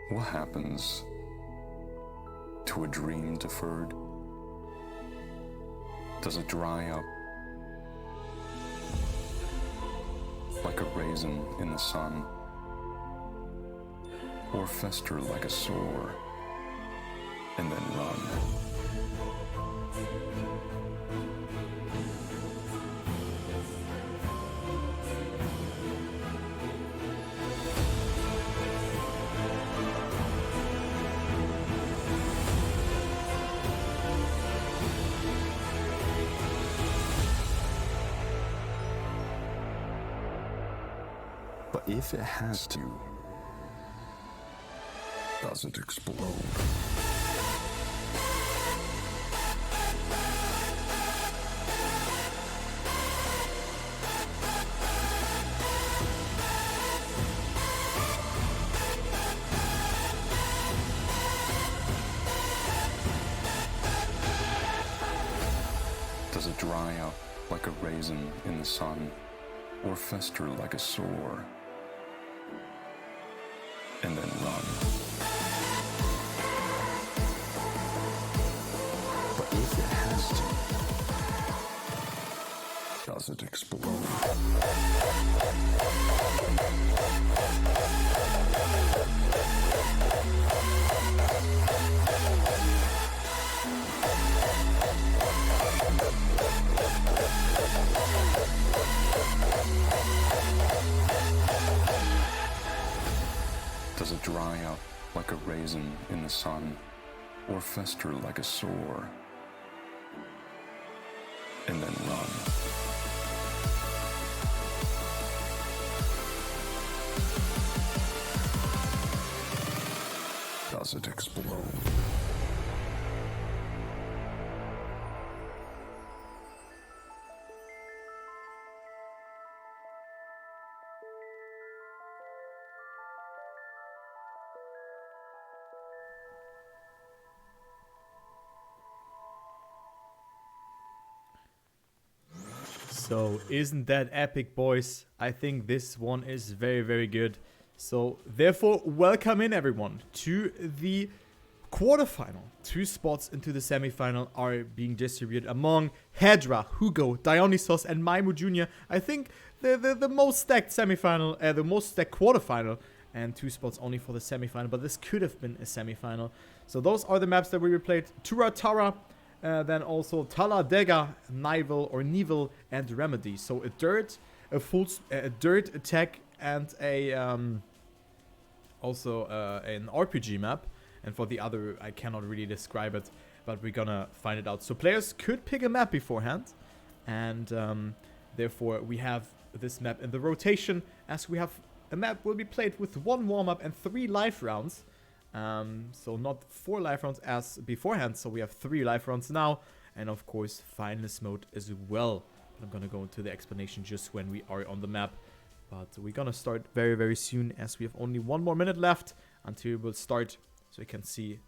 What happens to a dream deferred? Does it dry up like a raisin in the sun, or fester like a sore and then run? But if it has to, does it explode? Does it dry up like a raisin in the sun, or fester like a sore and then run? But if it has to, does it explode? Does it dry up like a raisin in the sun, or fester like a sore and then run? Does it explode? So isn't that epic, boys? I think this one is very, very good. So therefore, welcome in everyone to the quarterfinal. 2 spots into the semifinal are being distributed among Haedra, Hugo, Dionysos, and MimoJr. I think the most stacked semifinal, the most stacked quarterfinal, and 2 spots only for the semifinal. But this could have been a semifinal. So those are the maps that we replayed: Turatara, then also Talladega, Neville, and Remedy. So a dirt, a dirt attack, and a also an RPG map. And for the other, I cannot really describe it, but we're gonna find it out. So players could pick a map beforehand, and therefore we have this map in the rotation, as we have a map will be played with 1 warm-up and 3 live rounds. So not 4 live rounds as beforehand, so we have 3 live rounds now, and of course finalist mode as well. I'm gonna go into the explanation just when we are on the map, but we're gonna start very, very soon, as we have only 1 more minute left until we'll start. So you can see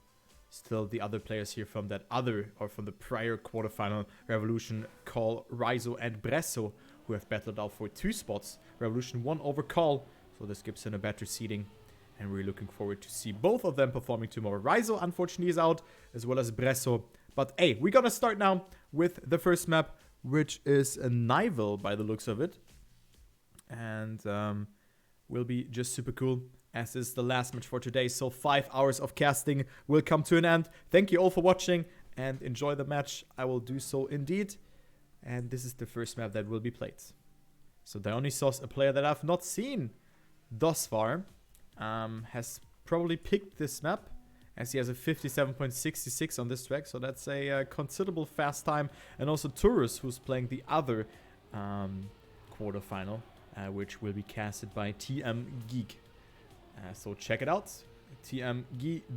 still the other players here from that other, or from the prior quarterfinal Revolution, Call, Rizo, and Bresso, who have battled out for 2 spots. Revolution won over Call, so this gives them a better seeding. And we're looking forward to see both of them performing tomorrow. Rizo, unfortunately, is out, as well as Bresso. But hey, we're gonna start now with the first map, which is a Neville by the looks of it. And will be just super cool, as is the last match for today. So 5 hours of casting will come to an end. Thank you all for watching, and enjoy the match. I will do so indeed. And this is the first map that will be played. So Dionysos, a player that I've not seen thus far, has probably picked this map, as he has a 57.66 on this track, so that's a considerable fast time. And also Turus, who's playing the other quarterfinal, which will be casted by TM Geek. So check it out. TM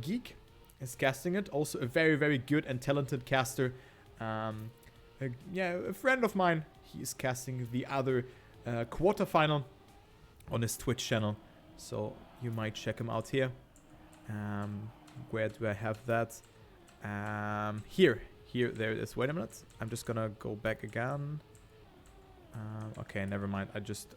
Geek is casting it. Also a very, very good and talented caster. Yeah, a friend of mine. He is casting the other quarterfinal on his Twitch channel. So you might check him out here. Where do I have that? Here, there it is. Wait a minute. I'm just gonna go back again. Okay, never mind. I just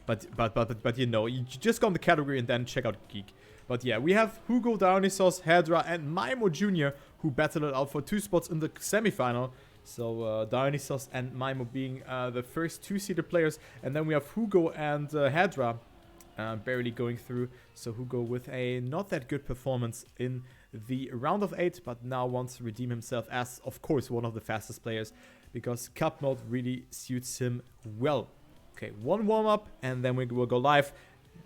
But you know, you just go on the category and then check out Geek. But yeah, we have Hugo, Dionysos, Haedra, and MimoJr, who battled it out for 2 spots in the semifinal. So Dionysos and Mimo being the first 2-seeded players. And then we have Hugo and Haedra barely going through. So Hugo with a not that good performance in the round of 8, but now wants to redeem himself as, of course, one of the fastest players, because Cup mode really suits him well. Okay, 1 warm-up, and then we will go live.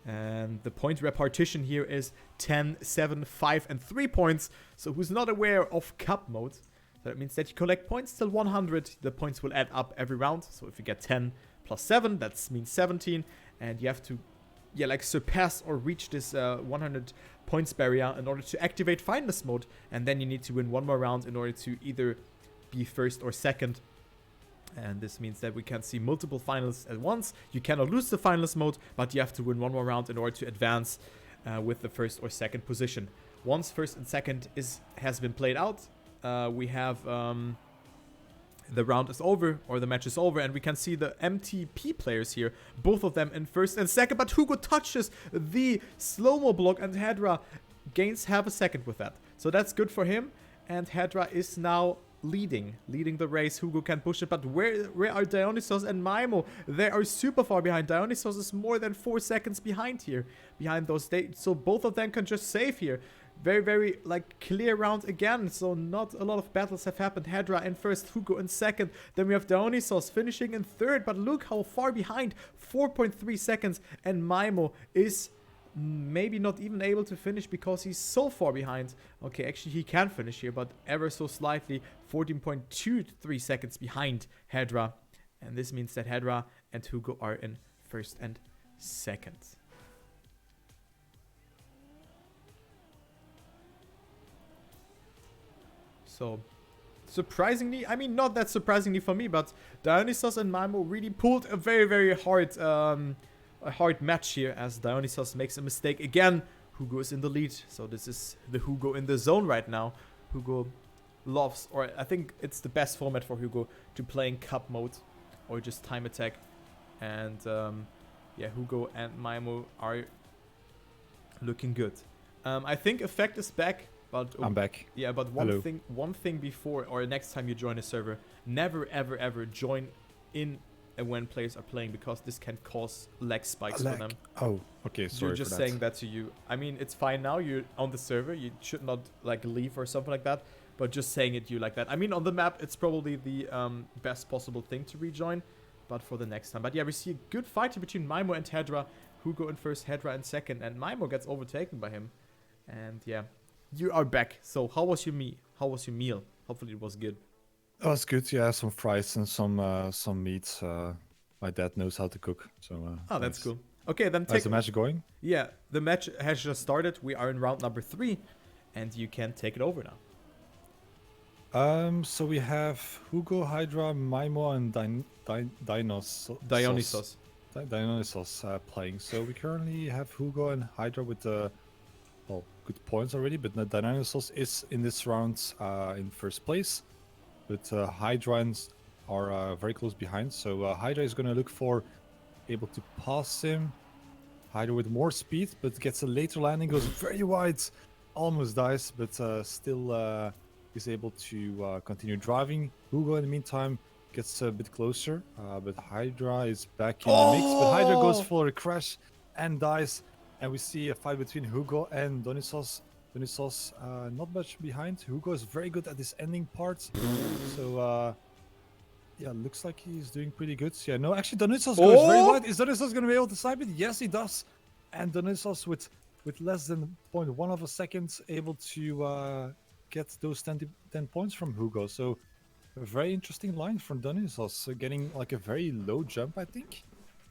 And the point repartition here is 10, 7, 5, and 3 points. So who's not aware of Cup mode, that means that you collect points till 100. The points will add up every round. So if you get 10 plus 7, that means 17. And you have to, surpass or reach this 100 points barrier in order to activate finalist mode. And then you need to win 1 more round in order to either be first or second. And this means that we can see multiple finalists at once. You cannot lose the finalist mode, but you have to win 1 more round in order to advance with the first or second position. Once first and second has been played out, we have the round is over, or the match is over, and we can see the MTP players here, both of them in first and second, but Hugo touches the slow-mo block, and Haedra gains half a second with that. So that's good for him, and Haedra is now leading the race. Hugo can push it, but where are Dionysos and Mimo? They are super far behind. Dionysos is more than 4 seconds behind here, behind those dates, so both of them can just save here. Very, very, clear round again, so not a lot of battles have happened. Haedra in first, Hugo in second, then we have Dionysos finishing in third, but look how far behind, 4.3 seconds, and Mimo is maybe not even able to finish because he's so far behind. Okay, actually he can finish here, but ever so slightly, 14.23 seconds behind Haedra, and this means that Haedra and Hugo are in first and second. So, surprisingly, I mean, not that surprisingly for me, but Dionysos and Mimo really pulled a very, very hard match here, as Dionysos makes a mistake again. Hugo is in the lead, so this is the Hugo in the zone right now. Hugo loves, or I think it's the best format for Hugo to play in Cup mode, or just time attack. And yeah, Hugo and Mimo are looking good. I think eFFecT is back. But I'm back. Yeah, but one thing before, or next time you join a server, never ever join in when players are playing, because this can cause lag spikes for them. Oh, okay, sorry. You're just saying that to you. I mean, it's fine now. You're on the server. You should not leave or something like that. But just saying it to you like that. I mean, on the map, it's probably the best possible thing to rejoin. But for the next time. But yeah, we see a good fight between Mimo and Haedra. Hugo in first, Haedra in second, and Mimo gets overtaken by him. And yeah. You are back. So how was your meal? Hopefully it was good. It was good. Yeah, some fries and some meat. My dad knows how to cook. So. Oh, that's cool. Okay, then how's the match going? Yeah, the match has just started. We are in round number 3, and you can take it over now. So we have Hugo, Haedra, Mimo, and Dionysos playing. So we currently have Hugo and Haedra with good points already, but Dionysos is in this round in first place, but Haedra are very close behind, so Haedra is going to look for able to pass him. Haedra with more speed, but gets a later landing, goes very wide, almost dies, but still is able to continue driving. Hugo in the meantime gets a bit closer, but Haedra is back in the mix, but Haedra goes for a crash and dies. And we see a fight between Hugo and Dionysos. Dionysos not much behind. Hugo is very good at this ending part. So, yeah, looks like he's doing pretty good. Yeah, no, actually Dionysos goes very wide. Is Dionysos going to be able to snipe it? Yes, he does. And Dionysos with less than 0.1 of a second able to get those 10 points from Hugo. So, a very interesting line from Dionysos. Getting a very low jump, I think.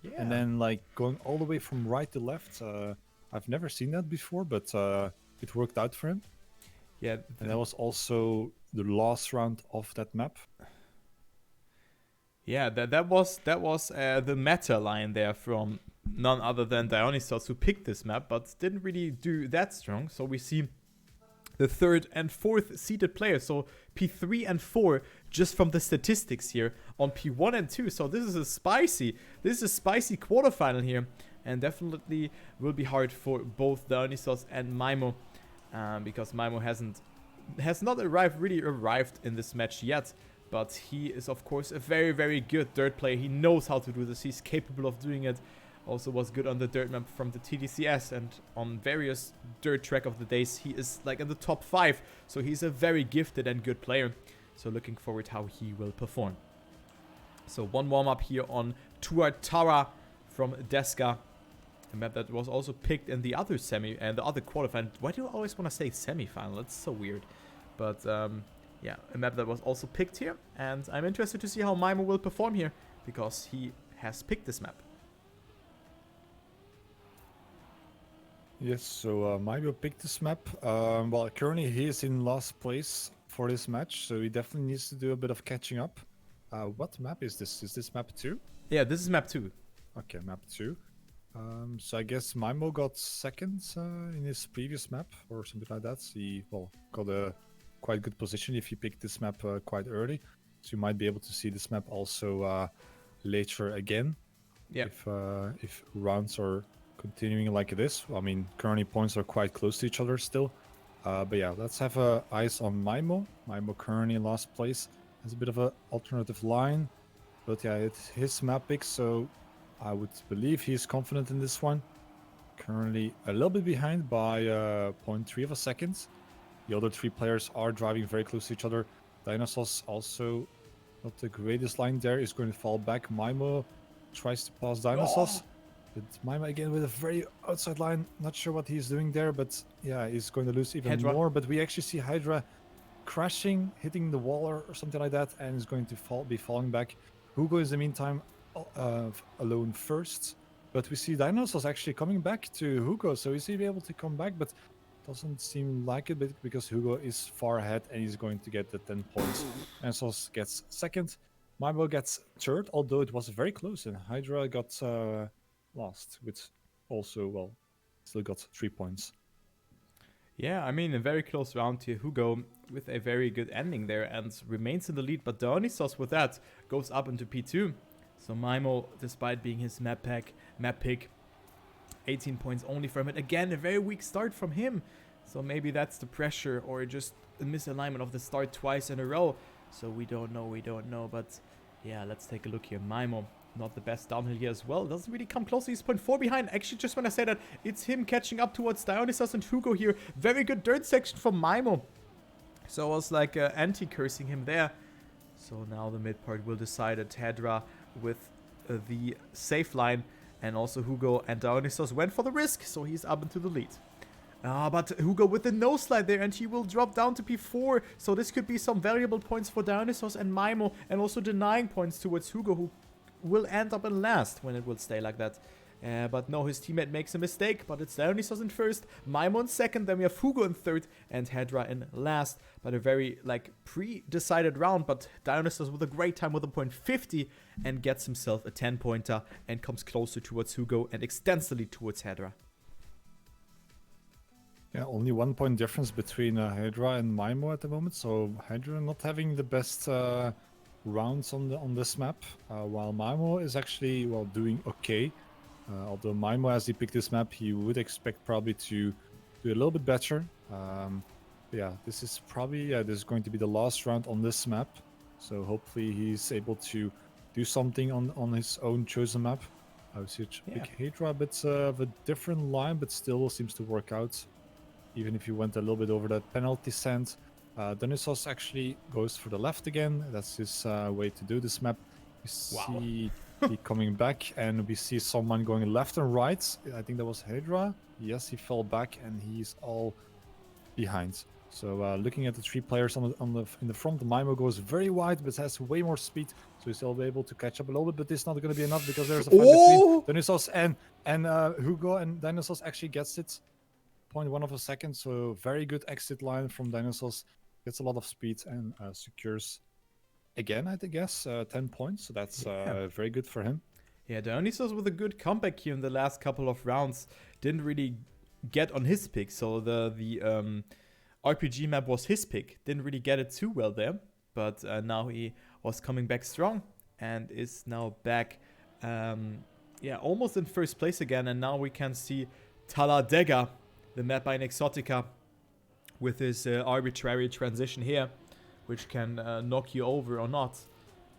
Yeah. And then going all the way from right to left. I've never seen that before, but it worked out for him. Yeah. And that was also the last round of that map. Yeah, that was the meta line there from none other than Dionysos, who picked this map, but didn't really do that strong. So we see the third and fourth seeded players. So P3 and 4 just from the statistics here on P1 and 2. So this is a spicy quarterfinal here, and definitely will be hard for both Dionysos and Mimo, because Mimo has not really arrived in this match yet. But he is, of course, a very, very good dirt player. He knows how to do this. He's capable of doing it. Also was good on the dirt map from the TDCS, and on various dirt track of the days, he is like in the top 5. So he's a very gifted and good player. So looking forward how he will perform. So one warm-up here on Tuatara from Deska. A map that was also picked in the other semi and the other quarterfinal. Why do I always want to say semi-final? It's so weird. But yeah, a map that was also picked here, and I'm interested to see how Mimo will perform here, because he has picked this map. Yes, so Mimo picked this map. Well, currently he is in last place for this match, so he definitely needs to do a bit of catching up. What map is this? Is this map 2? Yeah, this is map 2. Okay, map 2. So I guess Mimo got second in his previous map or something like that. He, well, got a quite good position if you picked this map quite early. So you might be able to see this map also later again. Yeah. If rounds are continuing like this. I mean, currently points are quite close to each other still. But yeah, let's have eyes on Mimo. Mimo currently in last place. Has a bit of an alternative line. But yeah, it's his map pick, so I would believe he's confident in this one. Currently a little bit behind by 0.3 of a second. The other 3 players are driving very close to each other. Dionysos also not the greatest line there. Is going to fall back. Mimo tries to pass Dionysos. But Mimo again with a very outside line. Not sure what he's doing there, but yeah, he's going to lose even Haedra. more. But we actually see Haedra crashing, hitting the wall or something like that, and is going to be falling back. Hugo is in the meantime alone first. But we see Dionysos actually coming back to Hugo. So is he able to come back? But doesn't seem like it, because Hugo is far ahead and he's going to get the 10 points. Dionysos gets second. Mimo gets third, although it was very close, and Haedra got last, with also, well, still got 3 points. Yeah, I mean, a very close round here. Hugo with a very good ending there and remains in the lead, but Dionysos with that goes up into P2. So Mimo, despite being his map pick, 18 points only from it. Again, a very weak start from him. So maybe that's the pressure, or just a misalignment of the start twice in a row. So we don't know. But yeah, let's take a look here. Mimo, not the best downhill here as well. Doesn't really come close. He's 0.4 behind. Actually, just when I say that, it's him catching up towards Dionysos and Hugo here. Very good dirt section from Mimo. So I was like anti-cursing him there. So now the mid part will decide at Haedra with the safe line. And also Hugo and Dionysos went for the risk, so he's up into the lead. But Hugo with the no slide there, and he will drop down to P4. So this could be some valuable points for Dionysos and Mimo, and also denying points towards Hugo, who will end up in last when it will stay like that. But no, his teammate makes a mistake, but it's Dionysos in first, Mimo in second, then we have Hugo in third, and Haedra in last. But a very, like, pre-decided round, but Dionysos with a great time with a .50, and gets himself a 10-pointer, and comes closer towards Hugo, and extensively towards Haedra. Yeah, only 1 point difference between Haedra and Mimo at the moment, so Haedra not having the best rounds on this map, while Mimo is actually, well, doing okay. Although Mimo, as he picked this map, he would expect probably to do a little bit better. Yeah, this is probably, this is going to be the last round on this map. So hopefully he's able to do something on his own chosen map. I would see pick Haedra a bit of a different line, but still seems to work out. Even if you went a little bit over that penalty sand. Dionysos actually goes for the left again. That's his way to do this map. You see he coming back, and we see someone going left and right. I think that was Haedra. Yes, he fell back, and he's all behind. So looking at the 3 players in the front, Mimo goes very wide, but has way more speed, so he's still able to catch up a little bit. But this is not going to be enough, because there's a fight between Dionysos and Hugo, and Dionysos actually gets it. 0.1 of a second, so very good exit line from Dionysos. Gets a lot of speed and secures again, I guess, 10 points. So that's very good for him. Yeah, Dionysos with a good comeback here in the last couple of rounds. Didn't really get on his pick. So the RPG map was his pick. Didn't really get it too well there, but now he was coming back strong and is now back, almost in first place again. And now we can see Talladega, the map by Exotica, with his arbitrary transition here, which can knock you over or not.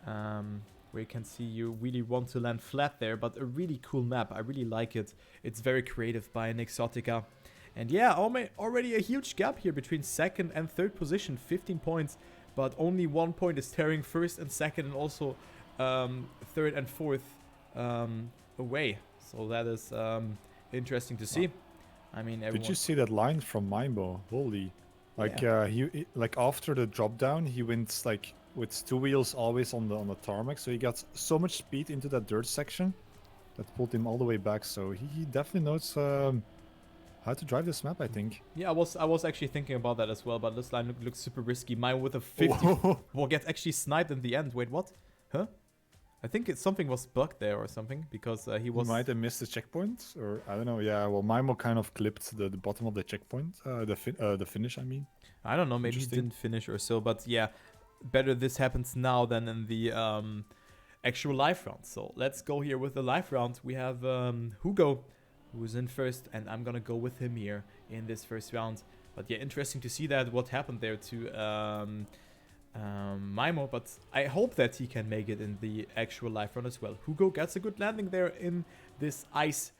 Where you can see you really want to land flat there, but a really cool map. I really like it. It's very creative by Exotica. And yeah, already a huge gap here between second and third position, 15 points, but only 1 point is tearing first and second, and also third and fourth away. So that is interesting to see. I mean, did you see that line from Mimo? Holy, like he like after the drop down, he went like with 2 wheels always on the tarmac, so he got so much speed into that dirt section that pulled him all the way back. So he definitely knows how to drive this map, I think. Yeah, I was actually thinking about that as well, but this line looks super risky. Mine with a 50 well, gets actually sniped in the end. Wait, what? Huh? I think something was bugged there or something, because he might have missed the checkpoint, or I don't know. Yeah, well, Mimo kind of clipped the bottom of the checkpoint, the finish, I mean. I don't know, maybe he didn't finish or so, but yeah, better this happens now than in the actual live round. So let's go here with the live round. We have Hugo, who's in first, and I'm gonna go with him here in this first round. But yeah, interesting to see that what happened there to Mimo, but I hope that he can make it in the actual live round as well. Hugo gets a good landing there in this ice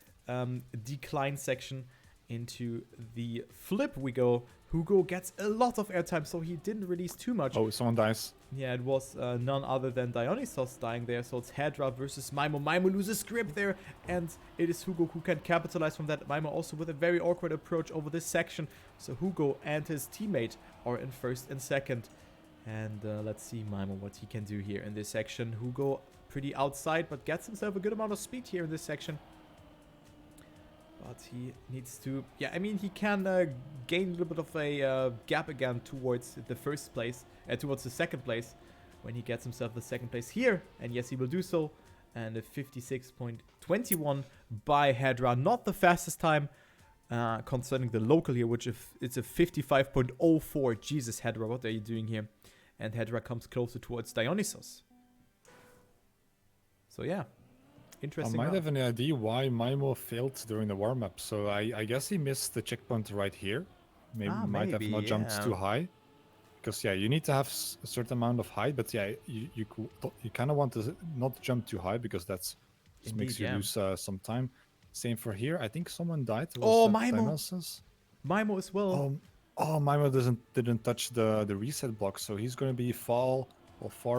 decline section. Into the flip we go. Hugo gets a lot of airtime, so he didn't release too much. Oh, someone dies. Yeah, it was none other than Dionysos dying there. So it's Haedra versus Mimo. Mimo loses grip there, and it is Hugo who can capitalize from that. Mimo also with a very awkward approach over this section. So Hugo and his teammate are in first and second. And let's see Mimo what he can do here in this section. Hugo pretty outside, but gets himself a good amount of speed here in this section. But he needs to... Yeah, I mean, he can gain a little bit of a gap again towards the first place, towards the second place, when he gets himself the second place here. And yes, he will do so. And a 56.21 by Haedra. Not the fastest time concerning the local here, which it's a 55.04. Jesus, Haedra, what are you doing here? And Haedra comes closer towards Dionysos. So yeah. Interesting. I might have an idea why Mimo failed during the warm-up. So I guess he missed the checkpoint right here. Maybe might have not jumped too high. Because yeah, you need to have a certain amount of height. But yeah, you kind of want to not jump too high, because that's just makes you lose some time. Same for here. I think someone died. Mimo. Dionysos? Mimo as well. Mimo didn't touch the reset block, so he's going to be far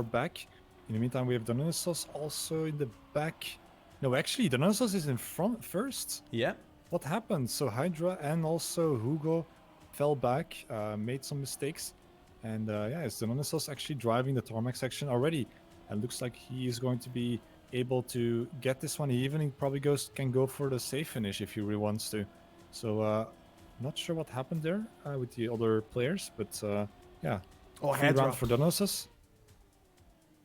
back. In the meantime, we have Dionysos also in the back. No, actually, Dionysos is in front first. Yeah. What happened? So Haedra and also Hugo fell back, made some mistakes. And yeah, it's Dionysos actually driving the tarmac section already. And looks like he is going to be able to get this one. He even probably can go for the safe finish if he really wants to. So not sure what happened there with the other players, but yeah. Oh, Haedra for Dionysos.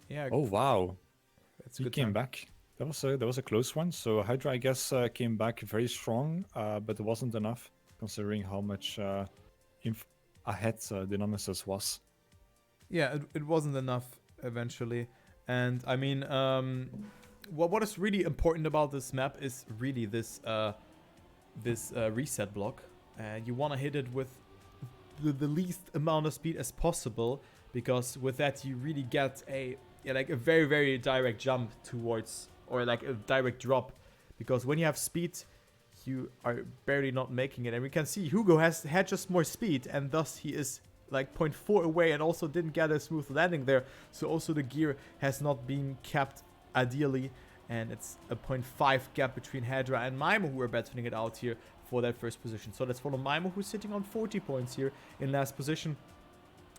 Yeah. Oh wow. That's he came back. That was a close one. So Haedra, I guess, came back very strong, but it wasn't enough considering how much ahead Dionysos was. Yeah, it wasn't enough eventually. And I mean, what is really important about this map is really this reset block. You want to hit it with the least amount of speed as possible, because with that you really get a very, very direct jump towards, or like a direct drop, because when you have speed you are barely not making it. And we can see Hugo had just more speed, and thus he is like 0.4 away, and also didn't get a smooth landing there. So also the gear has not been kept ideally, and it's a 0.5 gap between Haedra and Mimo, who are battling it out here for that first position. So let's follow Mimo, who's sitting on 40 points here in last position.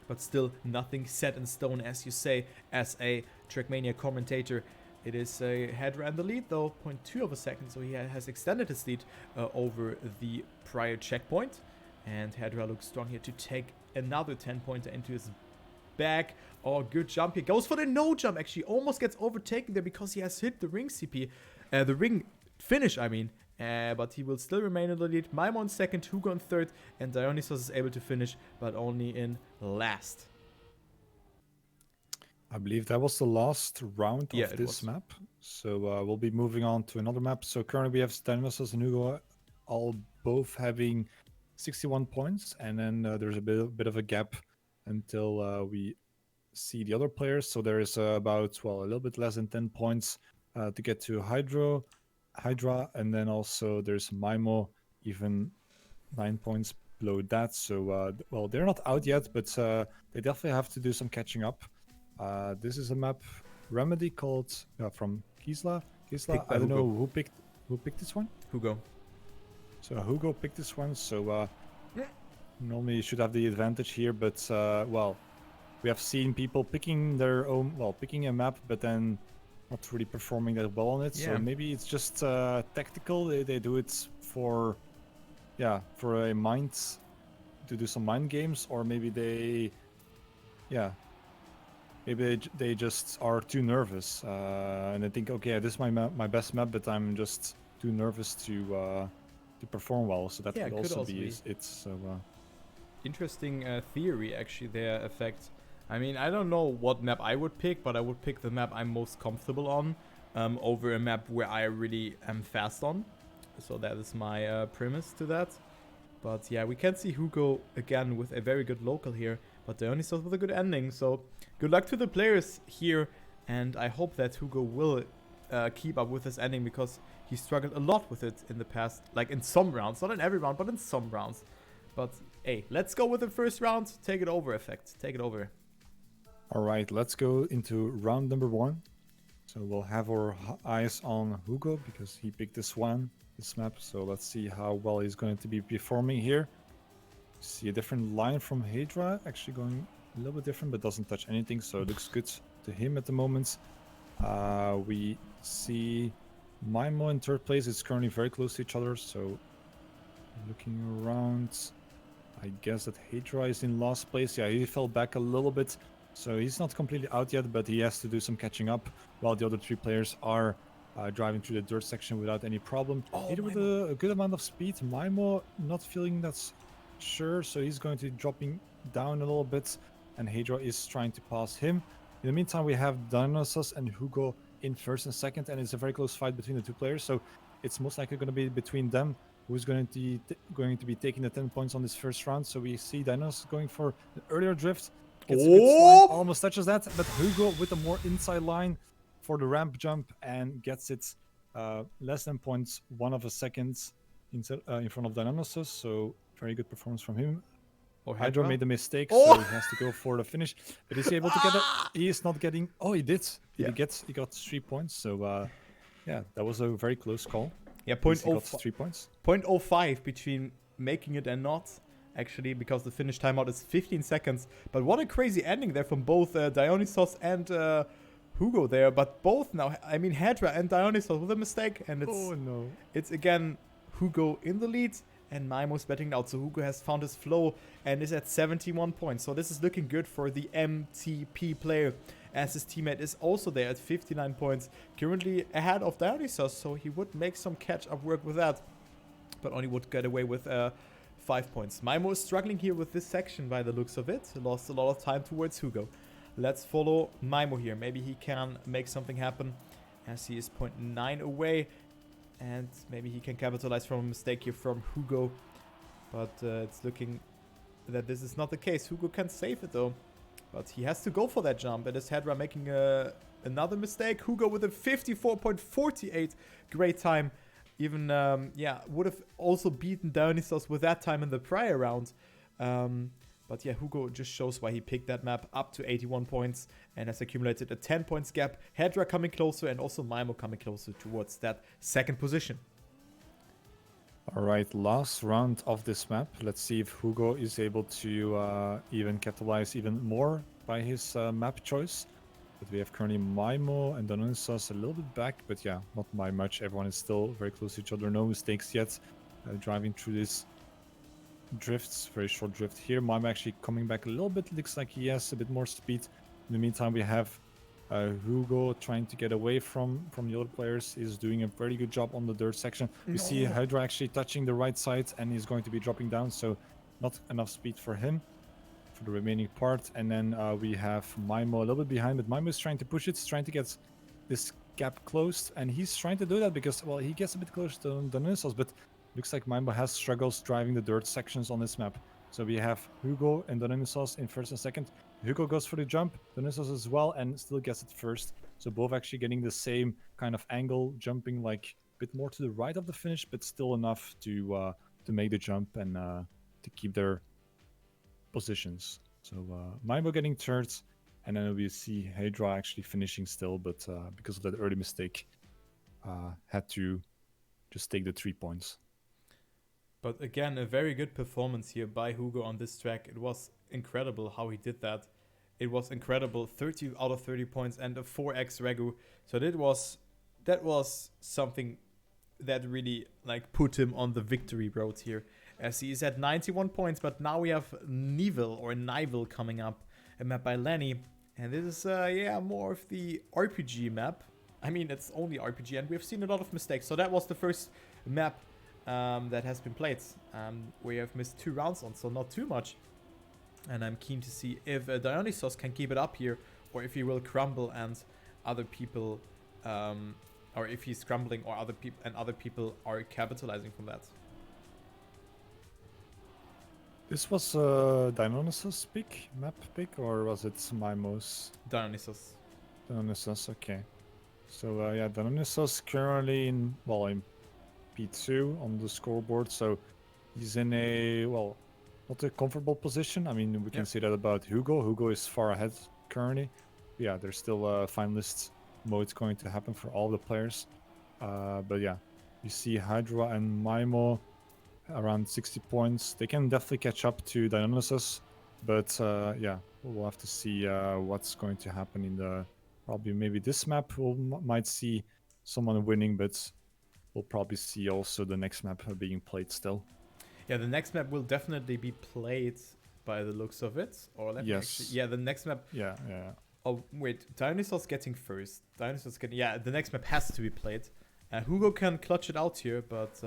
But still nothing set in stone, as you say, as a Trackmania commentator. It is Haedra in the lead, though, 0.2 of a second, so he has extended his lead over the prior checkpoint. And Haedra looks strong here to take another 10-pointer into his bag. Oh, good jump here. Goes for the no jump, actually. Almost gets overtaken there because he has hit the ring CP. The ring finish, I mean. but he will still remain in the lead. Mimo in second, Hugo in third, and Dionysos is able to finish, but only in last. I believe that was the last round Yeah, of it this was. map. So we'll be moving on to another map. So currently we have Dionysos and Hugo all both having 61 points. And then there's a bit of a gap until we see the other players. So there is about, well, a little bit less than 10 points to get to Haedra. And then also there's Mimo, even 9 points below that. So, well, they're not out yet, but they definitely have to do some catching up. This is a map Remedy called from Gisla. Picked by I don't Hugo. know who picked this one. Hugo. So Hugo picked this one. So normally you should have the advantage here, but well, we have seen people picking their own, well, picking a map, but then not really performing that well on it. Yeah. So maybe it's just tactical. They do it for, yeah, for a mind, to do some mind games, or maybe they, yeah. Maybe they just are too nervous and they think, okay, this is my best map, but I'm just too nervous to perform well. So that Yeah, could also be it. So interesting theory actually there, eFFecT. I mean, I don't know what map I would pick, but I would pick the map I'm most comfortable on over a map where I really am fast on. So that is my premise to that. But yeah, we can see Hugo again with a very good local here, but Dionysos with a good ending. So good luck to the players here, and I hope that Hugo will keep up with this ending, because he struggled a lot with it in the past, like in some rounds, not in every round, but in some rounds. But hey, let's go with the first round. Take it over, eFFecT. Take it over. all right, let's go into round number 1. So we'll have our eyes on Hugo because he picked this map. So let's see how well he's going to be performing here. See a different line from Haedra, actually going a little bit different, but doesn't touch anything, so it looks good to him at the moment. We see Mimo in third place. It's currently very close to each other, so looking around, I guess that Haedra is in last place. Yeah, he fell back a little bit, so he's not completely out yet, but he has to do some catching up, while the other 3 players are driving through the dirt section without any problem. Haedra with a good amount of speed. Mimo not feeling that's sure, so he's going to be dropping down a little bit, and Haedra is trying to pass him. In the meantime, we have Dionysos and Hugo in first and second, and it's a very close fight between the 2 players, so it's most likely going to be between them who's going to be taking the 10 points on this first round. So we see Dionysos going for an earlier drift, gets a good slide, almost touches that, but Hugo with a more inside line for the ramp jump and gets it less than 0.1 of a second in front of Dionysos, so very good performance from him. Haedra made a mistake, so he has to go for the finish. But is he able to get it? He is not getting... Oh, he did. Yeah. He got 3 points, so yeah, that was a very close call. Yeah, He got 3 points. 0.05 between making it and not, actually, because the finish timeout is 15 seconds. But what a crazy ending there from both Dionysos and Hugo there. But both now, I mean, Haedra and Dionysos with a mistake. And it's again Hugo in the lead, and Mimo's betting out. So Hugo has found his flow and is at 71 points. So this is looking good for the MTP player, as his teammate is also there at 59 points, currently ahead of Dionysos. So he would make some catch-up work with that, but only would get away with 5 points. Mimo is struggling here with this section by the looks of it. He lost a lot of time towards Hugo. Let's follow Mimo here. Maybe he can make something happen, as he is 0.9 away. And maybe he can capitalize from a mistake here from Hugo. But it's looking that this is not the case. Hugo can save it though. But he has to go for that jump. It is Haedra making another mistake. Hugo with a 54.48. Great time. Even, yeah, would have also beaten Dionysos with that time in the prior round. But yeah, Hugo just shows why he picked that map, up to 81 points, and has accumulated a 10 points gap. Haedra coming closer, and also Mimo coming closer towards that second position. All right, last round of this map. Let's see if Hugo is able to even capitalize even more by his map choice. But we have currently Mimo and Dionysos a little bit back, but yeah, not by much. Everyone is still very close to each other. No mistakes yet. Driving through this drifts, very short drift here. Mimo actually coming back a little bit. Looks like he has a bit more speed. In the meantime, we have Hugo trying to get away from the other players is doing a very good job on the dirt section. We see No. Haedra actually touching the right side and he's going to be dropping down, so not enough speed for him for the remaining part. And then we have Mimo a little bit behind, but Mimo is trying to push it, he's trying to get this gap closed, and he's trying to do that because, well, he gets a bit closer to Dionysos, but looks like Mimo has struggles driving the dirt sections on this map. So we have Hugo and Dionysos in first and second. Hugo goes for the jump, Dionysos as well, and still gets it first. So both actually getting the same kind of angle, jumping like a bit more to the right of the finish, but still enough to make the jump and to keep their positions. So Mimo getting third, and then we see Haedra actually finishing still, but because of that early mistake, had to just take the 3 points. But again, a very good performance here by Hugo on this track. It was incredible how he did that. It was incredible, 30 out of 30 points and a 4x regu. So that was something that really like put him on the victory road here. As he is at 91 points, but now we have Nivel coming up, a map by Lenny. And this is, more of the RPG map. I mean, it's only RPG, and we've seen a lot of mistakes. So that was the first map that has been played. We have missed 2 rounds on, so not too much. And I'm keen to see if Dionysos can keep it up here, or if he will crumble and other people, or if he's crumbling, or other people are capitalizing from that. This was Dionysos map pick, or was it Mimo's? Dionysos. Dionysos, okay. So yeah, Dionysos currently in P2 on the scoreboard, so he's in a, well, not a comfortable position. I mean, we can say that about Hugo. Hugo is far ahead currently. Yeah, there's still a finalist mode going to happen for all the players. But yeah, you see Haedra and Mimo around 60 points. They can definitely catch up to Dionysos, but yeah, we'll have to see what's going to happen in the, probably maybe this map. Might see someone winning, but we'll probably see also the next map being played still. Yeah, the next map will definitely be played by the looks of it. Or let me actually, yeah, the next map. Yeah. Oh wait, Dionysos getting first. Yeah, the next map has to be played. Hugo can clutch it out here, but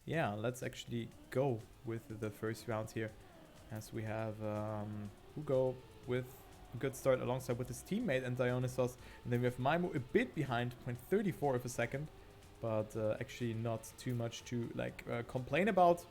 yeah, let's actually go with the first round here, as we have Hugo with a good start alongside with his teammate and Dionysos, and then we have Mimo a bit behind, 0.34 of a second, but actually not too much to complain about.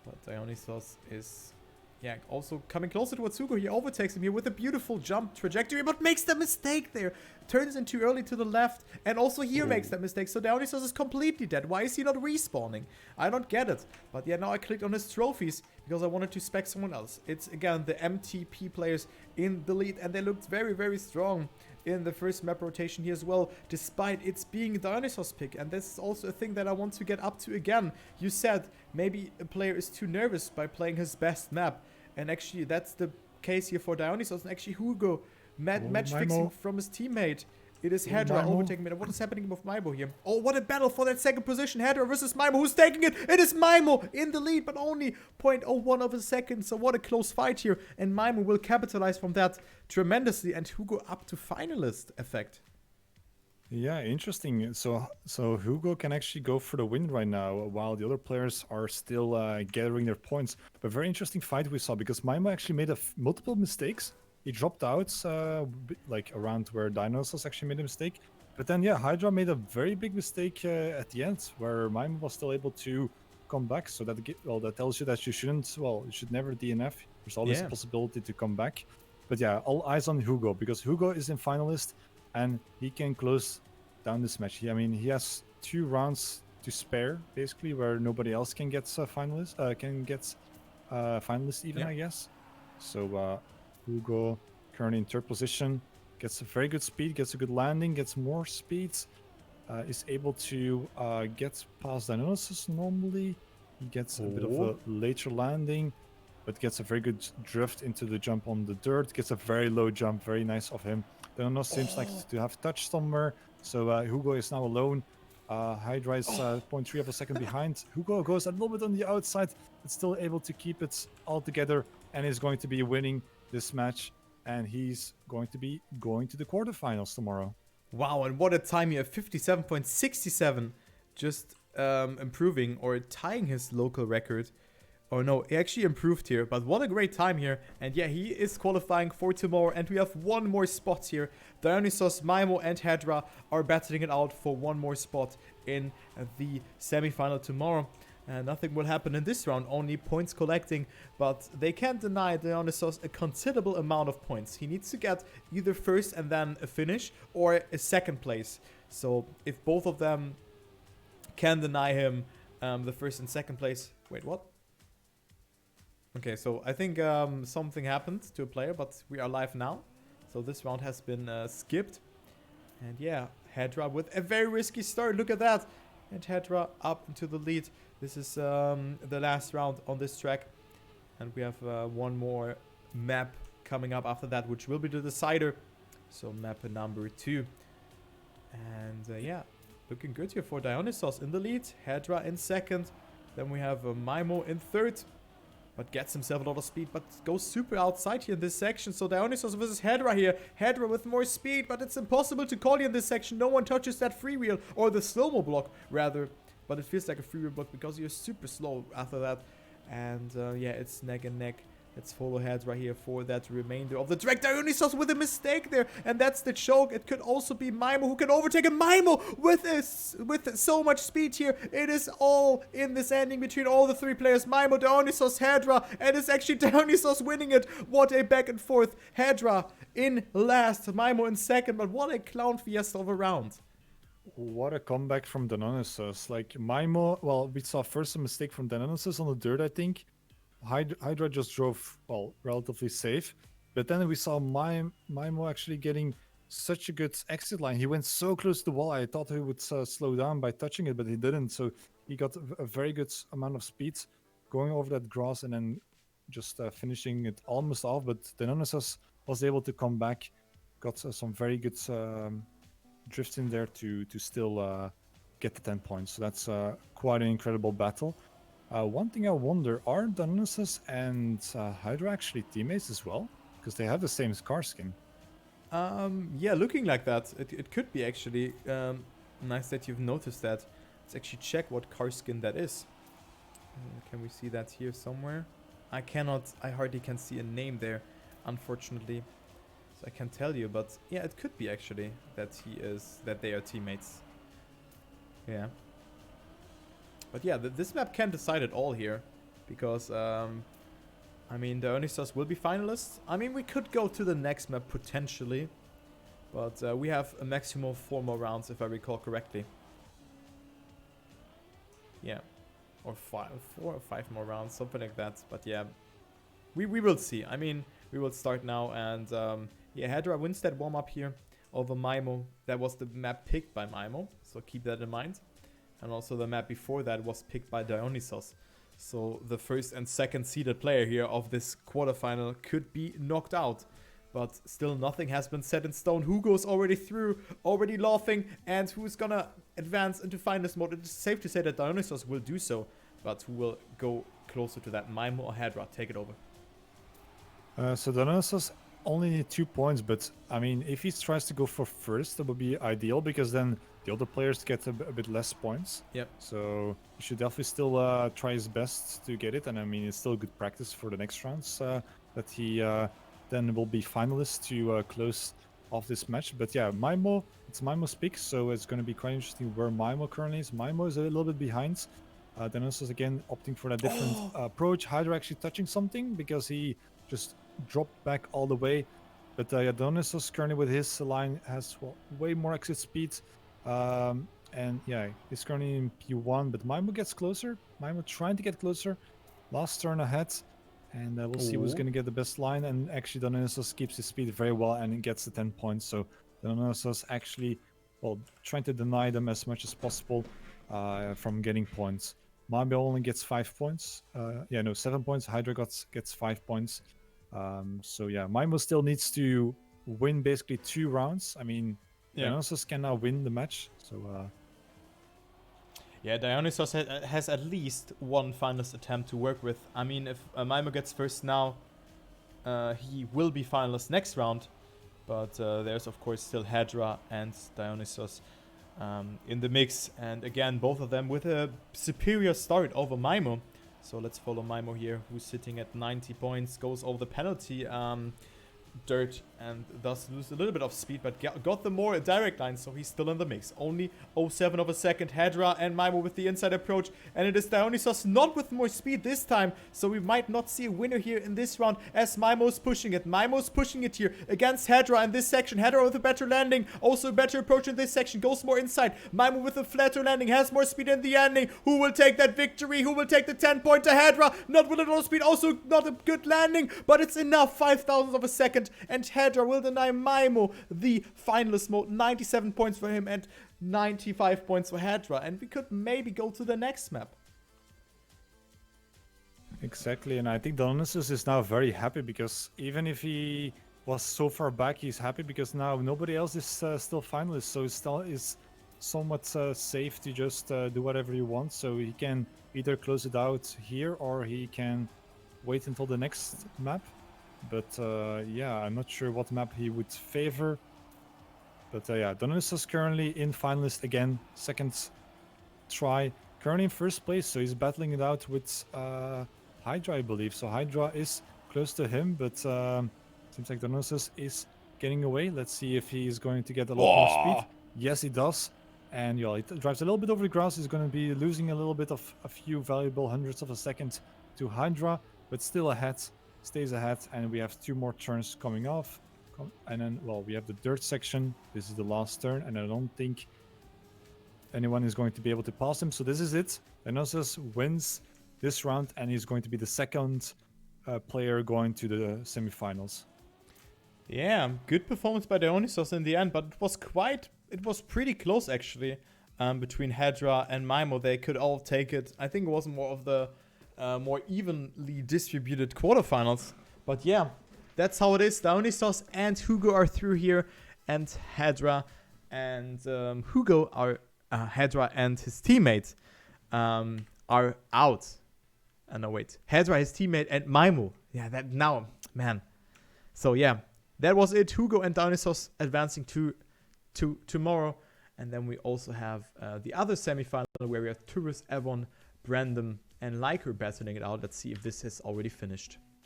But Dionysos is, yeah, also coming closer towards Hugo. He overtakes him here with a beautiful jump trajectory, but makes the mistake there. Turns in too early to the left, and also here makes that mistake. So Dionysos is completely dead. Why is he not respawning? I don't get it. But yeah, now I clicked on his trophies because I wanted to spec someone else. It's, again, the MTP players in the lead, and they looked very, very strong in the first map rotation here as well, despite it's being Dionysos pick. And this is also a thing that I want to get up to again. You said maybe a player is too nervous by playing his best map, and actually that's the case here for Dionysos. And actually Hugo match fixing from his teammate. It is Haedra overtaking me. What is happening with Mimo here? Oh, what a battle for that second position. Haedra versus Mimo. Who's taking it? It is Mimo in the lead, but only 0.01 of a second. So what a close fight here. And Mimo will capitalize from that tremendously. And Hugo up to finalist effect. Yeah, interesting. So Hugo can actually go for the win right now, while the other players are still gathering their points. But very interesting fight we saw, because Mimo actually made multiple mistakes. He dropped out around where Dionysos actually made a mistake. But then, yeah, Haedra made a very big mistake at the end, where Mimo was still able to come back. So that tells you that you should never DNF. There's always a possibility to come back. But yeah, all eyes on Hugo, because Hugo is in finalist, and he can close down this match. He has 2 rounds to spare, basically, where nobody else can get finalist even, I guess. So Hugo currently in 3rd position, gets a very good speed, gets a good landing, gets more speed, is able to get past Dionysos normally. He gets a bit of a later landing, but gets a very good drift into the jump on the dirt, gets a very low jump, very nice of him. Dionysos seems like to have touched somewhere, so Hugo is now alone. Haedra is 0.3 of a second behind. Hugo goes a little bit on the outside, but still able to keep it all together, and is going to be winning this match. and he's going to be going to the quarterfinals tomorrow. Wow, and what a time here, 57.67, just improving or tying his local record. Oh no, he actually improved here, but what a great time here. And yeah, he is qualifying for tomorrow, and we have one more spot here. Dionysos, Mimo, and Haedra are battling it out for one more spot in the semi-final tomorrow. And nothing will happen in this round, only points collecting, but they can't deny Dionysos a considerable amount of points. He needs to get either first and then a finish, or a second place. So if both of them can deny him the first and second place... Wait, what? Okay, so I think something happened to a player, but we are live now. So this round has been skipped. And yeah, Haedra with a very risky start. Look at that. And Haedra up into the lead. This is the last round on this track. And we have one more map coming up after that, which will be the decider. So map number 2. And yeah, looking good here for Dionysos in the lead. Haedra in second. Then we have Mimo in third. But gets himself a lot of speed, but goes super outside here in this section. So Dionysos versus Haedra here. Haedra with more speed, but it's impossible to call here in this section. No one touches that freewheel, or the slow-mo block, rather. But it feels like a freewheel block because you're super slow after that. And yeah, it's neck and neck. Let's follow Haedra here for that remainder of the track. Dionysos with a mistake there. And that's the choke. It could also be Mimo who can overtake him. Mimo with so much speed here. It is all in this ending between all the three players. Mimo, Dionysos, Haedra. And it's actually Dionysos winning it. What a back and forth. Haedra in last. Mimo in second. But what a clown fiesta of a round. What a comeback from Dionysos. Like Mimo, well, we saw first a mistake from Dionysos on the dirt, I think. Haedra just drove, well, relatively safe. But then we saw Mimo actually getting such a good exit line. He went so close to the wall. I thought he would slow down by touching it, but he didn't. So he got a very good amount of speed going over that grass and then just finishing it almost off. But Dionysos was able to come back, got some very good drifts in there to still get the 10 points. So that's quite an incredible battle. One thing I wonder, are Dionysos and Haedra actually teammates as well? Because they have the same car skin. Yeah, looking like that. It could be actually. Nice that you've noticed that. Let's actually check what car skin that is. Can we see that here somewhere? I hardly can see a name there, unfortunately. So I can't tell you, but yeah, it could be actually that they are teammates. Yeah. But yeah, this map can decide it all here. Because, I mean, Dionysos will be finalists. I mean, we could go to the next map potentially. But we have a maximum of 4 more rounds, if I recall correctly. Yeah. Or 4 or 5 more rounds, something like that. But yeah, we will see. I mean, we will start now. And yeah, Haedra wins that warm-up here over Mimo. That was the map picked by Mimo. So keep that in mind. And also the map before that was picked by Dionysos. So the first and second seeded player here of this quarterfinal could be knocked out. But still nothing has been set in stone. Hugo's already through, already laughing. And who's gonna advance into finalist mode? It's safe to say that Dionysos will do so. But who will go closer to that? Mimo or Haedra? Take it over. So Dionysos only need 2 points, but I mean, if he tries to go for first, that would be ideal because then the other players get a bit less points. Yep. So he should definitely still try his best to get it, and I mean, it's still good practice for the next rounds that he then will be finalist to close off this match. But yeah, it's Mimo's pick, so it's going to be quite interesting where Mimo currently is. Mimo is a little bit behind. Dionysos again opting for a different approach. Haedra actually touching something because he just dropped back all the way. But Dionysos currently with his line has way more exit speed. And yeah, he's currently in P1, but Mimo gets closer. Mimo trying to get closer. Last turn ahead. And we'll see who's going to get the best line. And actually Dionysos keeps his speed very well and gets the 10 points. So Dionysos actually, trying to deny them as much as possible from getting points. Mimo only gets 5 points. 7 points. Haedra gets 5 points. So yeah, Mimo still needs to win basically 2 rounds. I mean, Dionysos can now win the match. So yeah, Dionysos has at least one finalist attempt to work with. I mean, if Mimo gets first now, he will be finalist next round. But there's, of course, still Haedra and Dionysos in the mix. And again, both of them with a superior start over Mimo. So let's follow Mimo here, who's sitting at 90 points, goes over the penalty dirt and thus lose a little bit of speed, but got the more direct line, so he's still in the mix. Only 0.7 of a second. Haedra and Mimo with the inside approach, and it is Dionysos not with more speed this time, so we might not see a winner here in this round as Mimo's pushing it. Mimo's pushing it here against Haedra in this section. Haedra with a better landing, also a better approach in this section, goes more inside. Mimo with a flatter landing, has more speed in the ending. Who will take that victory? Who will take the 10-pointer? Haedra, not with a lot of speed, also not a good landing, but it's enough. 5,000 of a second. And Haedra will deny Mimo the finalist mode. 97 points for him and 95 points for Haedra. And we could maybe go to the next map. Exactly, and I think Dionysos is now very happy because even if he was so far back, he's happy because now nobody else is still finalist. So it still is somewhat safe to just do whatever he wants. So he can either close it out here or he can wait until the next map. But yeah, I'm not sure what map he would favor. But yeah, Dionysos currently in finalist again, second try. Currently in first place, so he's battling it out with Haedra, I believe. So Haedra is close to him, but seems like Dionysos is getting away. Let's see if he's going to get a lot more speed. Yes, he does. And yeah, he drives a little bit over the grass. He's going to be losing a little bit of a few valuable hundredths of a second to Haedra, but still ahead. Stays ahead, and we have 2 more turns coming off. And then, well, we have the dirt section. This is the last turn, and I don't think anyone is going to be able to pass him. So this is it. Dionysos wins this round, and he's going to be the second player going to the semifinals. Yeah, good performance by Dionysos in the end, but it was pretty close actually between Haedra and Mimo. They could all take it. I think it was more of the more evenly distributed quarterfinals. But yeah, that's how it is. Dionysos and Hugo are through here, and Haedra and Hugo are Haedra and his teammate are out. No, wait, Haedra, his teammate, and Mimo. Yeah, that now, man. So yeah, that was it. Hugo and Dionysos advancing to tomorrow, and then we also have the other semifinal where we have Turris, Evon, Brandon, and Liker battling it out. Let's see if this has already finished.